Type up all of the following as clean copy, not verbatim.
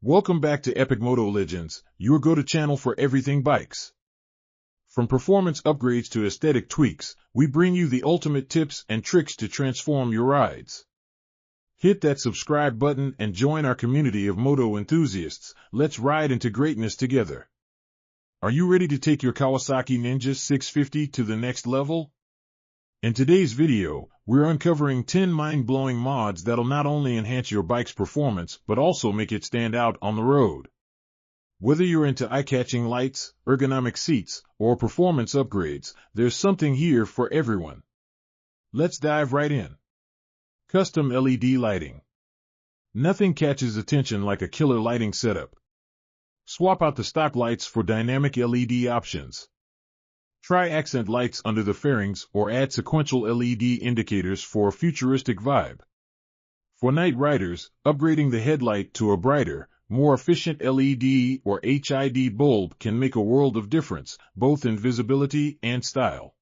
Welcome back to Epic Moto Legends, your go-to channel for everything bikes. From performance upgrades to aesthetic tweaks, we bring you the ultimate tips and tricks to transform your rides. Hit that subscribe button and join our community of moto enthusiasts. Let's ride into greatness together. Are you ready to take your Kawasaki Ninja 650 to the next level? In today's video, we're uncovering 10 mind-blowing mods that'll not only enhance your bike's performance but also make it stand out on the road. Whether you're into eye-catching lights, ergonomic seats, or performance upgrades, there's something here for everyone. Let's dive right in. Custom LED lighting. Nothing catches attention like a killer lighting setup. Swap out the stock lights for dynamic LED options. Try accent lights under the fairings or add sequential LED indicators for a futuristic vibe. For night riders, upgrading the headlight to a brighter, more efficient LED or HID bulb can make a world of difference, both in visibility and style.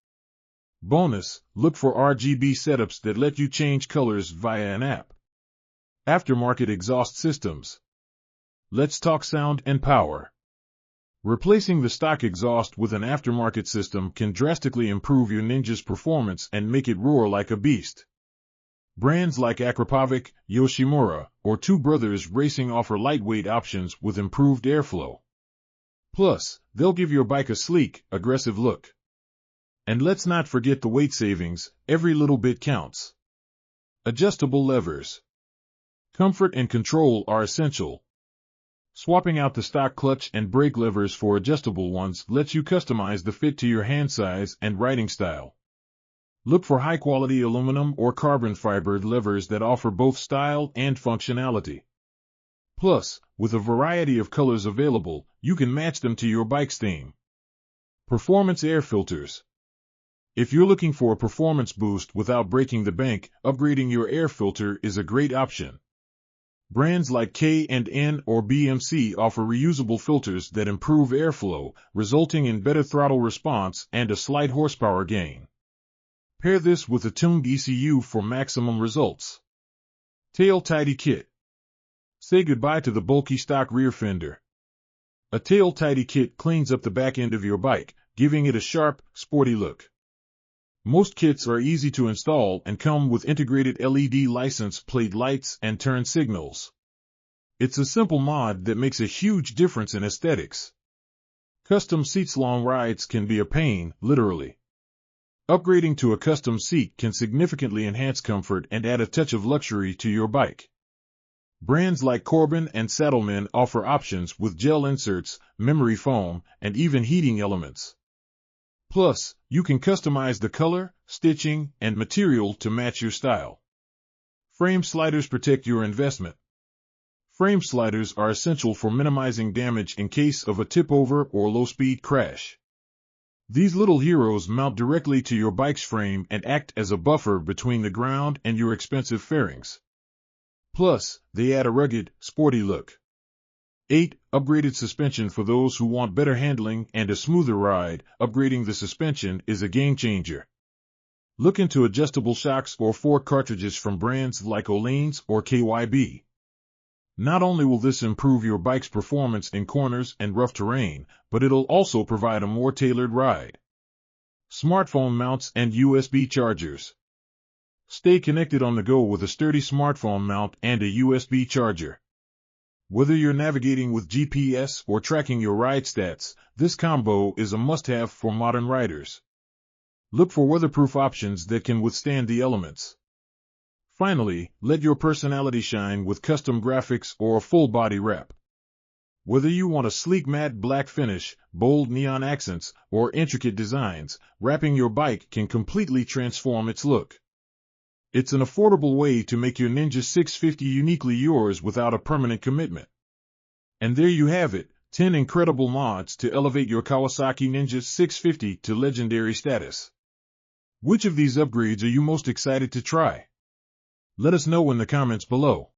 Bonus, look for RGB setups that let you change colors via an app. Aftermarket exhaust systems. Let's talk sound and power. Replacing the stock exhaust with an aftermarket system can drastically improve your Ninja's performance and make it roar like a beast. Brands like Akrapovic, Yoshimura, or Two Brothers Racing offer lightweight options with improved airflow. Plus, they'll give your bike a sleek, aggressive look. And let's not forget the weight savings, every little bit counts. Adjustable levers. Comfort and control are essential. Swapping out the stock clutch and brake levers for adjustable ones lets you customize the fit to your hand size and riding style. Look for high-quality aluminum or carbon fiber levers that offer both style and functionality. Plus, with a variety of colors available, you can match them to your bike's theme. Performance air filters. If you're looking for a performance boost without breaking the bank, upgrading your air filter is a great option. Brands like K&N or BMC offer reusable filters that improve airflow, resulting in better throttle response and a slight horsepower gain. Pair this with a tuned ECU for maximum results. Tail Tidy Kit. Say goodbye to the bulky stock rear fender. A Tail Tidy Kit cleans up the back end of your bike, giving it a sharp, sporty look. Most kits are easy to install and come with integrated LED license plate lights and turn signals. It's a simple mod that makes a huge difference in aesthetics. Custom seats. Long rides can be a pain, literally. Upgrading to a custom seat can significantly enhance comfort and add a touch of luxury to your bike. Brands like Corbin and Saddlemen offer options with gel inserts, memory foam, and even heating elements. Plus, you can customize the color, stitching, and material to match your style. Frame sliders. Protect your investment. Frame sliders are essential for minimizing damage in case of a tip-over or low-speed crash. These little heroes mount directly to your bike's frame and act as a buffer between the ground and your expensive fairings. Plus, they add a rugged, sporty look. 8. Upgraded suspension. For those who want better handling and a smoother ride, upgrading the suspension is a game changer. Look into adjustable shocks or fork cartridges from brands like Öhlins or KYB. Not only will this improve your bike's performance in corners and rough terrain, but it'll also provide a more tailored ride. Smartphone mounts and USB chargers. Stay connected on the go with a sturdy smartphone mount and a USB charger. Whether you're navigating with GPS or tracking your ride stats, this combo is a must-have for modern riders. Look for weatherproof options that can withstand the elements. Finally, let your personality shine with custom graphics or a full-body wrap. Whether you want a sleek matte black finish, bold neon accents, or intricate designs, wrapping your bike can completely transform its look. It's an affordable way to make your Ninja 650 uniquely yours without a permanent commitment. And there you have it, 10 incredible mods to elevate your Kawasaki Ninja 650 to legendary status. Which of these upgrades are you most excited to try? Let us know in the comments below.